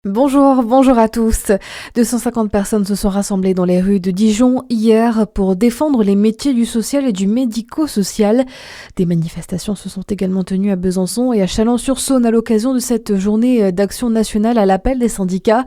Bonjour à tous. 250 personnes se sont rassemblées dans les rues de Dijon hier pour défendre les métiers du social et du médico-social. Des manifestations se sont également tenues à Besançon et à Chalon-sur-Saône à l'occasion de cette journée d'action nationale à l'appel des syndicats.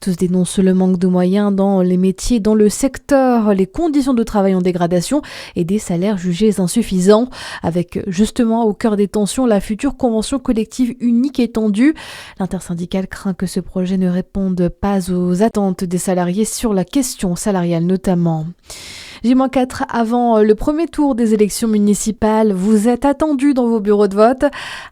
Tous dénoncent le manque de moyens dans les métiers, dans le secteur, les conditions de travail en dégradation et des salaires jugés insuffisants. Avec justement au cœur des tensions la future convention collective unique étendue. L'intersyndicale craint que ce projet ne répondent pas aux attentes des salariés sur la question salariale notamment. J-4 avant le premier tour des élections municipales, vous êtes attendus dans vos bureaux de vote.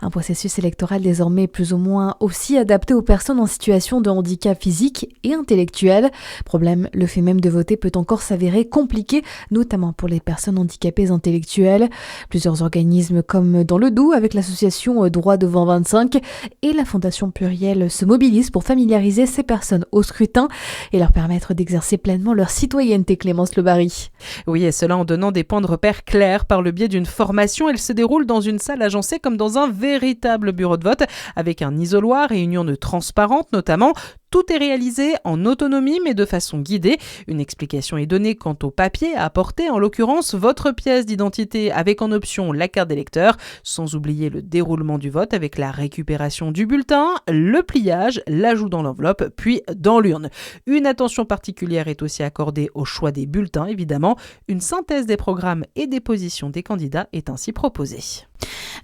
Un processus électoral désormais plus ou moins aussi adapté aux personnes en situation de handicap physique et intellectuel. Problème, le fait même de voter peut encore s'avérer compliqué, notamment pour les personnes handicapées intellectuelles. Plusieurs organismes comme dans le Doubs avec l'association Droit devant 25 et la Fondation Pluriel se mobilisent pour familiariser ces personnes au scrutin et leur permettre d'exercer pleinement leur citoyenneté. Clémence Lebary. Oui, et cela en donnant des points de repère clairs par le biais d'une formation. Elle se déroule dans une salle agencée comme dans un véritable bureau de vote, avec un isoloir et une urne transparente notamment. Tout est réalisé en autonomie mais de façon guidée. Une explication est donnée quant au papier à apporter, en l'occurrence votre pièce d'identité avec en option la carte d'électeur, sans oublier le déroulement du vote avec la récupération du bulletin, le pliage, l'ajout dans l'enveloppe puis dans l'urne. Une attention particulière est aussi accordée au choix des bulletins évidemment. Une synthèse des programmes et des positions des candidats est ainsi proposée.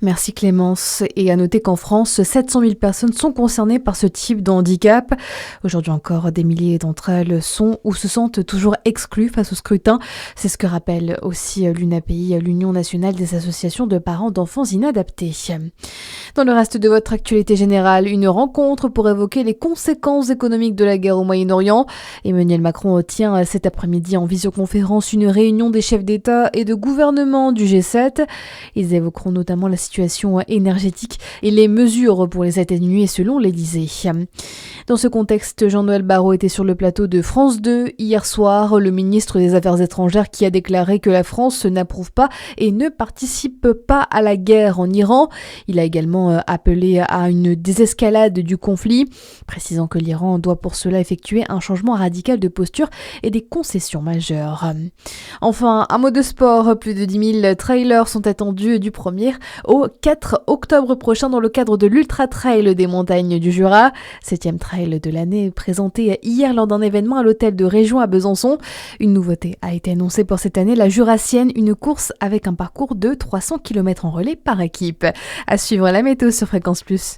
Merci Clémence. Et à noter qu'en France, 700 000 personnes sont concernées par ce type de handicap. Aujourd'hui encore, des milliers d'entre elles sont ou se sentent toujours exclues face au scrutin. C'est ce que rappelle aussi l'UNAPI, l'Union nationale des associations de parents d'enfants inadaptés. Dans le reste de votre actualité générale, une rencontre pour évoquer les conséquences économiques de la guerre au Moyen-Orient. Emmanuel Macron tient cet après-midi en visioconférence une réunion des chefs d'État et de gouvernement du G7. Ils évoqueront notamment la situation énergétique et les mesures pour les atténuer selon l'Élysée. Dans ce contexte, Jean-Noël Barrot était sur le plateau de France 2 hier soir, le ministre des Affaires étrangères qui a déclaré que la France n'approuve pas et ne participe pas à la guerre en Iran. Il a également appelé à une désescalade du conflit, précisant que l'Iran doit pour cela effectuer un changement radical de posture et des concessions majeures. Enfin, un mot de sport, plus de 10 000 trailers sont attendus du 1er au 4 octobre prochain dans le cadre de l'Ultra Trail des montagnes du Jura. 7e trail de l'année présenté hier lors d'un événement à l'hôtel de région à Besançon. Une nouveauté a été annoncée pour cette année, la Jurassienne, une course avec un parcours de 300 km en relais par équipe. À suivre la météo sur Fréquence Plus.